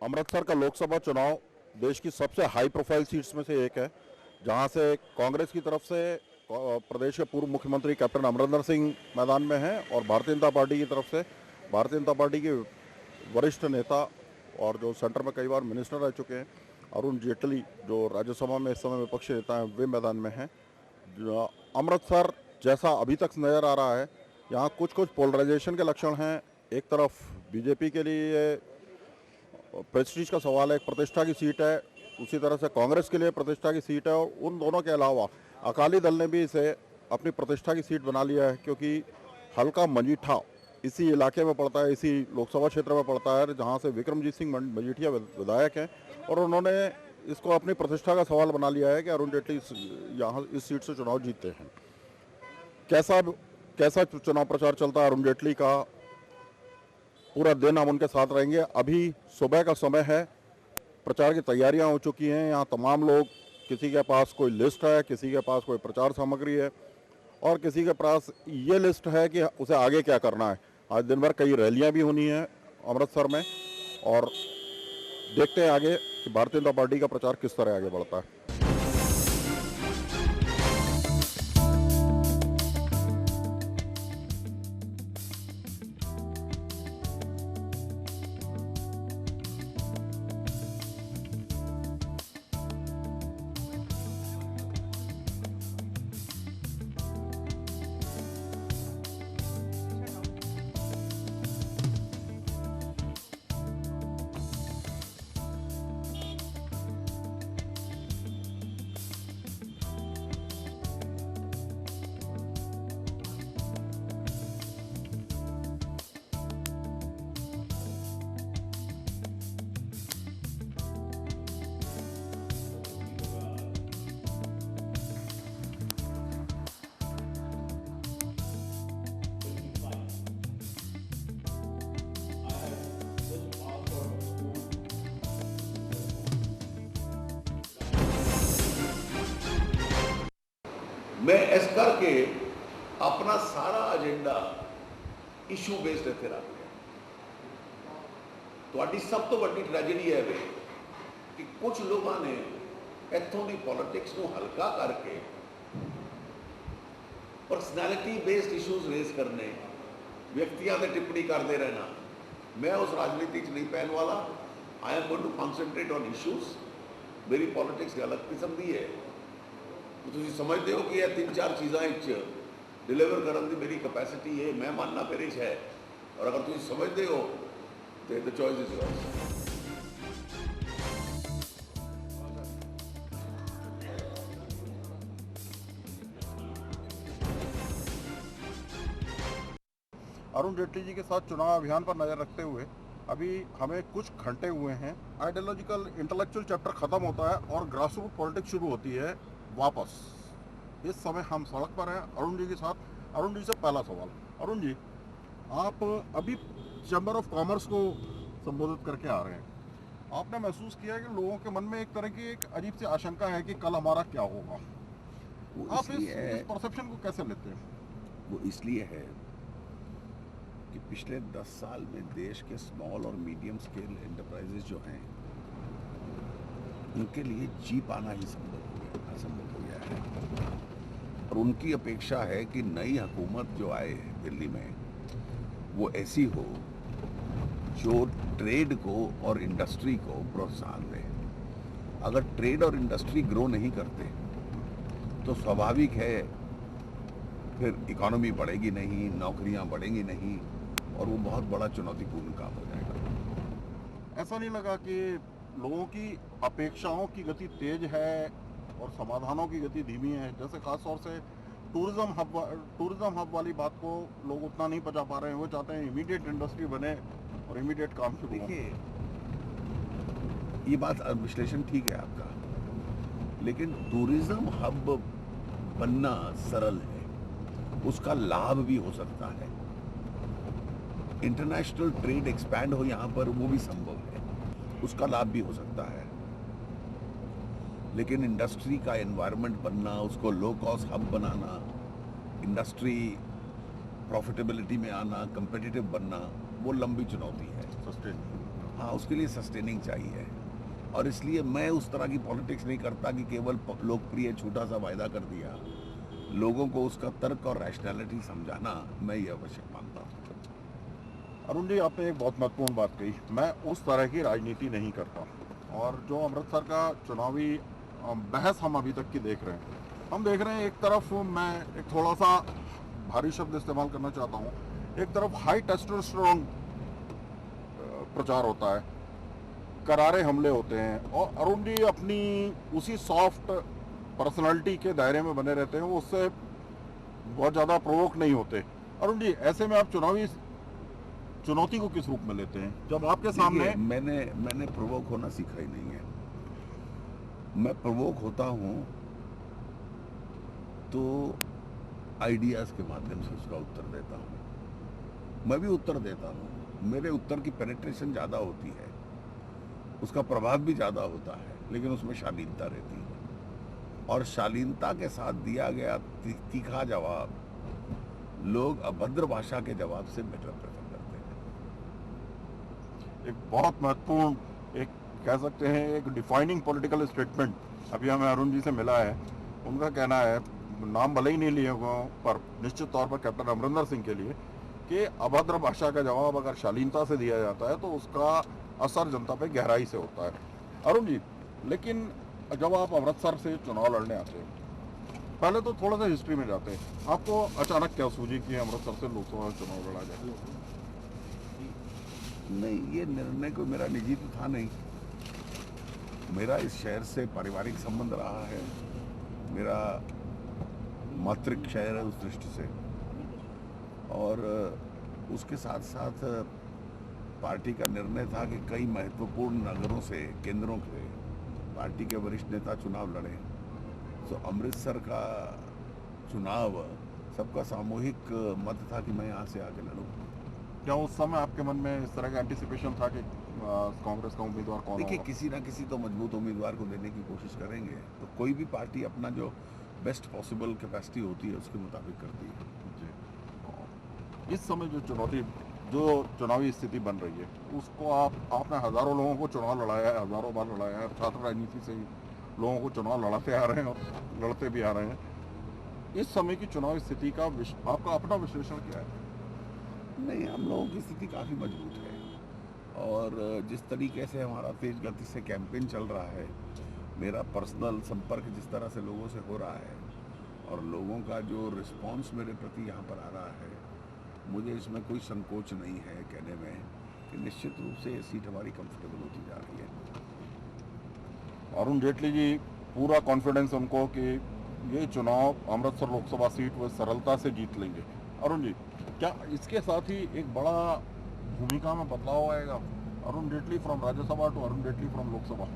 अमृतसर का लोकसभा चुनाव देश की सबसे हाई प्रोफाइल सीट्स में से एक है, जहां से कांग्रेस की तरफ से प्रदेश के पूर्व मुख्यमंत्री कैप्टन अमरिंदर सिंह मैदान में हैं और भारतीय जनता पार्टी की तरफ से भारतीय जनता पार्टी के वरिष्ठ नेता और जो सेंटर में कई बार मिनिस्टर रह चुके हैं अरुण जेटली, जो राज्यसभा में इस समय विपक्षी नेता हैं, वे मैदान में हैं। अमृतसर जैसा अभी तक नज़र आ रहा है, यहाँ कुछ कुछ पोलराइजेशन के लक्षण हैं। एक तरफ बीजेपी के लिए प्रेस्टीज का सवाल है, एक प्रतिष्ठा की सीट है, उसी तरह से कांग्रेस के लिए प्रतिष्ठा की सीट है, और उन दोनों के अलावा अकाली दल ने भी इसे अपनी प्रतिष्ठा की सीट बना लिया है, क्योंकि हल्का मजीठा इसी इलाके में पड़ता है, इसी लोकसभा क्षेत्र में पड़ता है, जहां से विक्रमजीत सिंह मजीठिया विधायक हैं, और उन्होंने इसको अपनी प्रतिष्ठा का सवाल बना लिया है कि अरुण जेटली यहाँ इस सीट से चुनाव जीतते हैं। कैसा चुनाव प्रचार चलता है अरुण जेटली का, पूरा दिन हम उनके साथ रहेंगे। अभी सुबह का समय है, प्रचार की तैयारियां हो चुकी हैं। यहाँ तमाम लोग, किसी के पास कोई लिस्ट है, किसी के पास कोई प्रचार सामग्री है, और किसी के पास ये लिस्ट है कि उसे आगे क्या करना है। आज दिन भर कई रैलियां भी होनी हैं अमृतसर में, और देखते हैं आगे कि भारतीय जनता पार्टी का प्रचार किस तरह आगे बढ़ता है। मैं इस करके अपना सारा एजेंडा इशू बेस्ड इत्थे रख लिया। तो सब तो वड्डी ट्रैजेडी है वे कि कुछ लोगों ने इत्थों की पॉलिटिक्स को हल्का करके पर्सनैलिटी बेस्ड इशूज रेज करने, व्यक्तियों से टिप्पणी करते रहना। मैं उस राजनीति च नहीं पैन वाला। I am going to concentrate on issues. मेरी पॉलिटिक्स अलग किस्म की है। तो तुम समझते हो कि यह 3-4 चीज़ों डिलीवर करने की मेरी कैपेसिटी है, मैं मानना मेरे है। और अगर तुम समझते हो तो the choice is yours. Arun Jaitley ji के साथ चुनाव अभियान पर नजर रखते हुए अभी हमें कुछ घंटे हुए हैं। आइडियोलॉजिकल इंटेलेक्चुअल चैप्टर खत्म होता है और ग्रासरूट पॉलिटिक्स शुरू होती है वापस। इस समय हम सड़क पर हैं अरुण जी के साथ। अरुण जी से पहला सवाल, अरुण जी, आप अभी चैम्बर ऑफ कॉमर्स को संबोधित करके आ रहे हैं। आपने महसूस किया कि लोगों के मन में एक तरह की एक अजीब सी आशंका है कि कल हमारा क्या होगा। आप इस परसेप्शन को कैसे लेते हैं? वो इसलिए है कि पिछले 10 साल में देश के स्मॉल और मीडियम स्केल एंटरप्राइजेस जो हैं, उनके लिए जी पाना ही असंभव हो गया है। और उनकी अपेक्षा है कि नई हुकूमत जो आए दिल्ली में, वो ऐसी हो जो ट्रेड को और इंडस्ट्री को प्रोत्साहन दे। अगर ट्रेड और इंडस्ट्री ग्रो नहीं करते तो स्वाभाविक है फिर इकोनॉमी बढ़ेगी नहीं, नौकरियां बढ़ेंगी नहीं, और वो बहुत बड़ा चुनौतीपूर्ण काम हो जाएगा। ऐसा नहीं लगा कि लोगों की अपेक्षाओं की गति तेज है और समाधानों की गति धीमी है? जैसे खास तौर से टूरिज्म हब वाली बात को लोग उतना नहीं पचा पा रहे हैं। वो चाहते हैं इमीडिएट इंडस्ट्री बने और इमीडिएट काम शुरू हो। देखिए, ये बात विश्लेषण ठीक है आपका, लेकिन टूरिज्म हब बनना सरल है, उसका लाभ भी हो सकता है। इंटरनेशनल ट्रेड एक्सपैंड हो यहाँ पर, वो भी संभव है, उसका लाभ भी हो सकता है। लेकिन इंडस्ट्री का एनवायरनमेंट बनना, उसको लो कॉस्ट हब बनाना, इंडस्ट्री प्रॉफिटेबिलिटी में आना, कंपेटिटिव बनना, वो लंबी चुनौती है। सस्टेन हाँ, उसके लिए सस्टेनिंग चाहिए। और इसलिए मैं उस तरह की पॉलिटिक्स नहीं करता कि केवल लोकप्रिय छोटा सा वायदा कर दिया। लोगों को उसका तर्क और रैशनैलिटी समझाना मैं ये आवश्यक मानता हूँ। अरुण जी, आपने एक बहुत महत्वपूर्ण बात कही। मैं उस तरह की राजनीति नहीं करता। और जो अमृतसर का चुनावी बहस हम अभी तक की देख रहे हैं, हम देख रहे हैं एक तरफ, मैं एक थोड़ा सा भारी शब्द इस्तेमाल करना चाहता हूँ, एक तरफ हाई टेस्टोस्टेरोन प्रचार होता है, करारे हमले होते हैं, और अरुण जी अपनी उसी सॉफ्ट पर्सनालिटी के दायरे में बने रहते हैं, वो उससे बहुत ज़्यादा प्रोवोक नहीं होते। अरुण जी, ऐसे में आप चुनावी चुनौती को किस रूप में लेते हैं जब आपके सामने? मैंने प्रोवोक होना सीखा ही नहीं है। मैं प्रोवोक होता हूँ तो आइडियाज के माध्यम से उसका उत्तर देता हूँ। मैं भी उत्तर देता हूँ, मेरे उत्तर की पेनिट्रेशन ज़्यादा होती है, उसका प्रभाव भी ज़्यादा होता है, लेकिन उसमें शालीनता रहती है। और शालीनता के साथ दिया गया तीखा जवाब लोग अभद्र भाषा के जवाब से बेटर प्रेफर करते हैं। एक बहुत महत्वपूर्ण, एक कह सकते हैं एक डिफाइनिंग पॉलिटिकल स्टेटमेंट अभी हमें अरुण जी से मिला है। उनका कहना है, नाम भले ही नहीं लिए हों, पर निश्चित तौर पर कैप्टन अमरिंदर सिंह के लिए, कि अभद्र भाषा का जवाब अगर शालीनता से दिया जाता है तो उसका असर जनता पे गहराई से होता है। अरुण जी, लेकिन जब आप अमृतसर से चुनाव लड़ने आते हैं, पहले तो थोड़ा सा हिस्ट्री में जाते हैं। आपको अचानक क्या सूझी कि अमृतसर से लोकसभा चुनाव लड़ा जाए? नहीं, ये निर्णय कोई मेरा निजी तो था नहीं। मेरा इस शहर से पारिवारिक संबंध रहा है, मेरा मातृक शहर है उस दृष्टि से। और उसके साथ साथ पार्टी का निर्णय था कि कई महत्वपूर्ण नगरों से, केंद्रों से पार्टी के वरिष्ठ नेता चुनाव लड़े। तो अमृतसर का चुनाव सबका सामूहिक मत था कि मैं यहाँ से आके लड़ूँ। क्या उस समय आपके मन में इस तरह का एंटिसिपेशन था कि कांग्रेस का उम्मीदवार कौन देखिए, होगा? किसी ना किसी तो मजबूत उम्मीदवार को देने की कोशिश करेंगे, तो कोई भी पार्टी अपना जो बेस्ट पॉसिबल कैपेसिटी होती है उसके मुताबिक करती है। जी। इस समय जो चुनावी स्थिति बन रही है, उसको आपने हजारों लोगों को चुनाव लड़ाया है, हजारों बार लड़ाया है, छात्र राजनीति से ही लोगों को चुनाव लड़ाते आ रहे हैं और लड़ते भी आ रहे हैं। इस समय की चुनावी स्थिति का आपका अपना विश्लेषण क्या है? नहीं, हम लोगों की स्थिति काफ़ी मजबूत है। और जिस तरीके से हमारा तेज गति से कैंपेन चल रहा है, मेरा पर्सनल संपर्क जिस तरह से लोगों से हो रहा है, और लोगों का जो रिस्पांस मेरे प्रति यहाँ पर आ रहा है, मुझे इसमें कोई संकोच नहीं है कहने में कि निश्चित रूप से ये सीट हमारी कंफर्टेबल होती जा रही है। अरुण जेटली जी, पूरा कॉन्फिडेंस उनको कि ये चुनाव अमृतसर लोकसभा सीट वो सरलता से जीत लेंगे। अरुण जी, क्या इसके साथ ही एक बड़ा भूमिका में बदलाव आएगा? Arun Jaitley from Rajya Sabha to Arun Jaitley from Lok Sabha.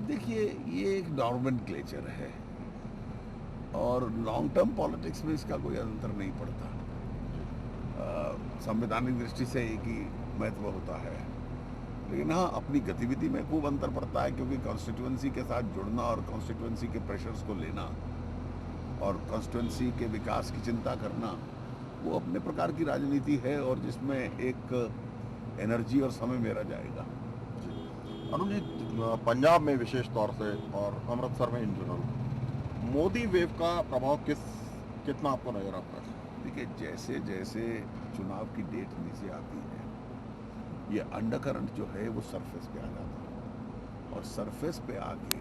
देखिए, ये एक नॉमेनक्लेचर है और लॉन्ग टर्म पॉलिटिक्स में इसका कोई अंतर नहीं पड़ता। संवैधानिक दृष्टि से एक ही महत्व होता है, लेकिन हाँ, अपनी गतिविधि में खूब अंतर पड़ता है, क्योंकि कॉन्स्टिट्यूएंसी के साथ जुड़ना और कॉन्स्टिट्यूएंसी के प्रेशर्स को लेना और कॉन्स्टिट्यूएंसी के विकास की चिंता करना, वो अपने प्रकार की राजनीति है और जिसमें एक एनर्जी और समय मेरा जाएगा। अरुण जी, पंजाब में विशेष तौर से और अमृतसर में इन जनरल मोदी वेव का प्रभाव कितना आपको नजर आता है? देखिए, जैसे जैसे चुनाव की डेट नीचे आती है, ये अंडरकरंट जो है वो सरफेस पे आ जाता है, और सरफेस पे आके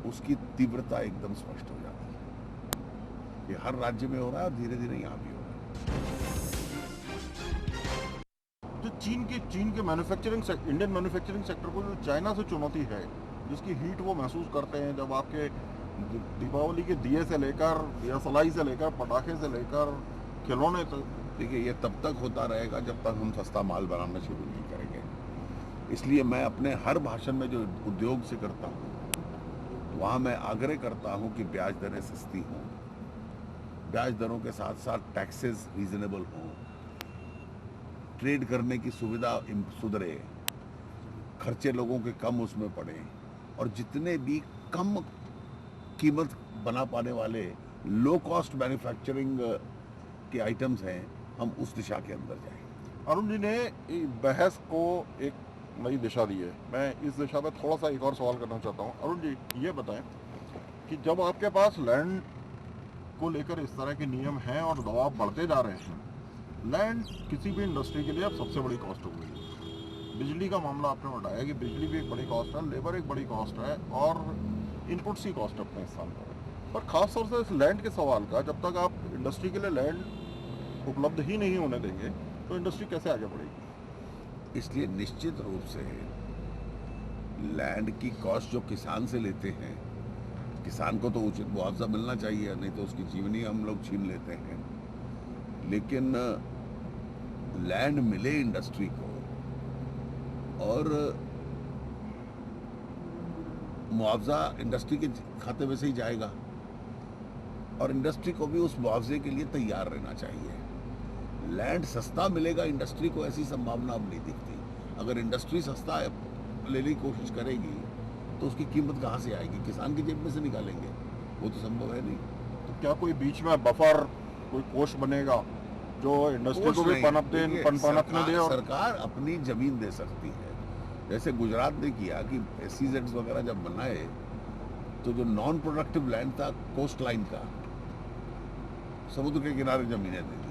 उसकी तीव्रता एकदम स्पष्ट हो जाती है। ये हर राज्य में हो रहा है और धीरे धीरे यहाँ भी हो रहा है। जो चीन के इंडियन मैन्युफैक्चरिंग सेक्टर को जो चाइना से चुनौती है, जिसकी हीट वो महसूस करते हैं, जब आपके दीपावली के दिए से लेकर, दिया सलाई से लेकर, पटाखे से लेकर खिलौने तक। देखिए, ये तब तक होता रहेगा जब तक हम सस्ता माल बनाना शुरू नहीं करेंगे। इसलिए मैं अपने हर भाषण में जो उद्योग से करता हूँ, वहाँ मैं आग्रह करता हूँ कि ब्याज दरें सस्ती हों, ब्याज दरों के साथ साथ टैक्सेस रीजनेबल हों, ट्रेड करने की सुविधा सुधरे, खर्चे लोगों के कम उसमें पड़े, और जितने भी कम कीमत बना पाने वाले लो कॉस्ट मैन्युफैक्चरिंग के आइटम्स हैं, हम उस दिशा के अंदर जाएं। अरुण जी ने बहस को एक नई दिशा दी है। मैं इस दिशा में थोड़ा सा एक और सवाल करना चाहता हूँ। अरुण जी, ये बताएं कि जब आपके पास लैंड को लेकर इस तरह के नियम हैं और दबाव बढ़ते जा रहे हैं, लैंड किसी भी इंडस्ट्री के लिए अब सबसे बड़ी कॉस्ट हो गई है। बिजली का मामला आपने उठाया कि बिजली भी एक बड़ी कॉस्ट है, लेबर एक बड़ी कॉस्ट है और इनपुट्स की कॉस्ट अपने स्थान पर खास तौर से इस लैंड के सवाल का, जब तक आप इंडस्ट्री के लिए लैंड उपलब्ध ही नहीं होने देंगे तो इंडस्ट्री कैसे आगे बढ़ेगी? इसलिए निश्चित रूप से लैंड की कॉस्ट जो किसान से लेते हैं, किसान को तो उचित मुआवजा मिलना चाहिए, नहीं तो उसकी जीवनी हम लोग छीन लेते हैं। लेकिन लैंड मिले इंडस्ट्री को और मुआवजा इंडस्ट्री के खाते में से ही जाएगा और इंडस्ट्री को भी उस मुआवजे के लिए तैयार रहना चाहिए। लैंड सस्ता मिलेगा इंडस्ट्री को, ऐसी संभावना अब नहीं दिखती। अगर इंडस्ट्री सस्ता लेने की कोशिश करेगी तो उसकी कीमत कहाँ से आएगी? किसान की जेब में से निकालेंगे, वो तो संभव है नहीं। तो क्या कोई बीच में बफर, कोई कोष बनेगा जो इंडस्ट्री को भी पनपने दे? और सरकार अपनी जमीन दे सकती है, जैसे गुजरात ने किया कि SEZs वगैरह जब बनाए तो जो नॉन प्रोडक्टिव लैंड था कोस्ट लाइन का, समुद्र के किनारे जमीनें दे दी।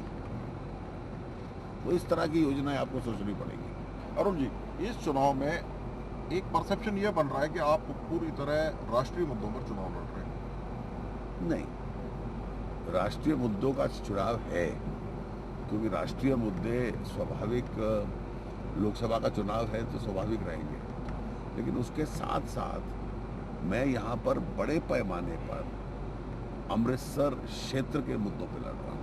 तो इस तरह की योजनाएं आपको सोचनी पड़ेगी। अरुण जी, इस चुनाव में एक परसेप्शन ये बन रहा है कि आप पूरी तरह राष्ट्रीय मुद्दों पर चुनाव लड़ रहे हैं। नहीं, राष्ट्रीय मुद्दों का चुनाव है क्योंकि राष्ट्रीय मुद्दे स्वाभाविक, लोकसभा का चुनाव है तो स्वाभाविक रहेंगे, लेकिन उसके साथ साथ मैं यहाँ पर बड़े पैमाने पर अमृतसर क्षेत्र के मुद्दों पे लड़ रहा हूँ।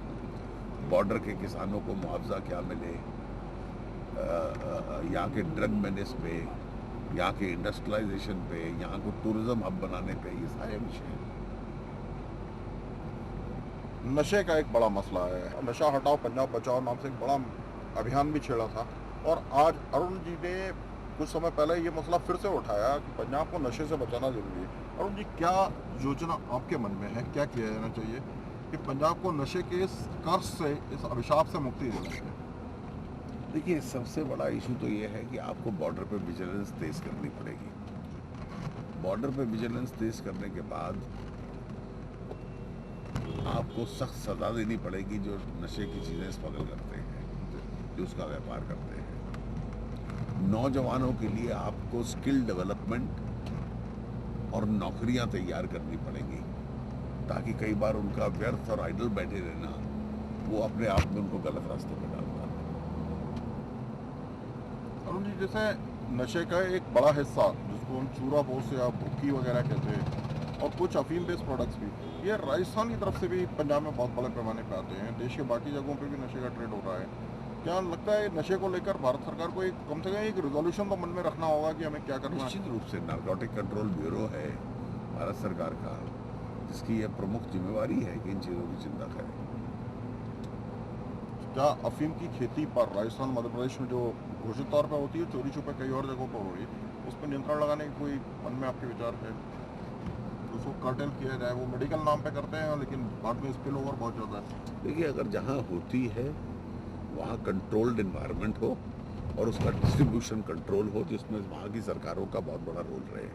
बॉर्डर के किसानों को मुआवजा क्या मिले, यहाँ के ड्रग मेनेस पे, यहाँ के इंडस्ट्रियलाइजेशन पे, यहाँ को टूरिज्म हब बनाने पे, ये सारे विषय हैं। नशे का एक बड़ा मसला है। नशा हटाओ पंजाब बचाओ नाम से एक बड़ा अभियान भी छेड़ा था और आज अरुण जी ने कुछ समय पहले ये मसला फिर से उठाया कि पंजाब को नशे से बचाना जरूरी है। अरुण जी, क्या योजना आपके मन में है, क्या किया जाना चाहिए कि पंजाब को नशे के इस कर्ज से, इस अभिशाप से मुक्ति दिला जाए? देखिए, सबसे बड़ा इशू तो ये है कि आपको बॉर्डर पे विजिलेंस तेज करनी पड़ेगी। बॉर्डर पे विजिलेंस तेज करने के बाद आपको सख्त सजा देनी पड़ेगी जो नशे की चीज़ें स्मगल करते हैं, जो उसका व्यापार करते हैं। नौजवानों के लिए आपको स्किल डेवलपमेंट और नौकरियां तैयार करनी पड़ेंगी ताकि कई बार उनका व्यर्थ और आइडल बैठे रहना वो अपने आप में उनको गलत रास्ते पर डालता है। अरुण जी, जैसे नशे का एक बड़ा हिस्सा जिसको हम चूरा पोस्ट या भुक्की वगैरह कहते हैं और कुछ अफीम बेस्ड प्रोडक्ट्स भी, ये राजस्थान की तरफ से भी पंजाब में बहुत बड़े पैमाने पर आते हैं। देश के बाकी जगहों पे भी नशे का ट्रेड हो रहा है। क्या लगता है नशे को लेकर भारत सरकार को एक कम से कम एक रिजोल्यूशन तो मन में रखना होगा कि हमें क्या करना है? निश्चित रूप से नारकोटिक कंट्रोल ब्यूरो है भारत सरकार का, जिसकी यह प्रमुख जिम्मेवारी है कि इन चीज़ों की चिंता करें। क्या अफीम की खेती पर राजस्थान मध्य प्रदेश में जो घोषित तौर पर होती है, चोरी छुपे कई और जगहों पर हो रही है, उस पर नियंत्रण लगाने की कोई मन में आपके विचार है? उसको कर्टेल किया जाए, वो मेडिकल नाम पे करते हैं लेकिन बाद में स्पिल ओवर बहुत ज़्यादा है। देखिए, अगर जहाँ होती है वहाँ कंट्रोल्ड इन्वायरमेंट हो और उसका डिस्ट्रीब्यूशन कंट्रोल हो, जिसमें वहाँ की सरकारों का बहुत बड़ा रोल रहे।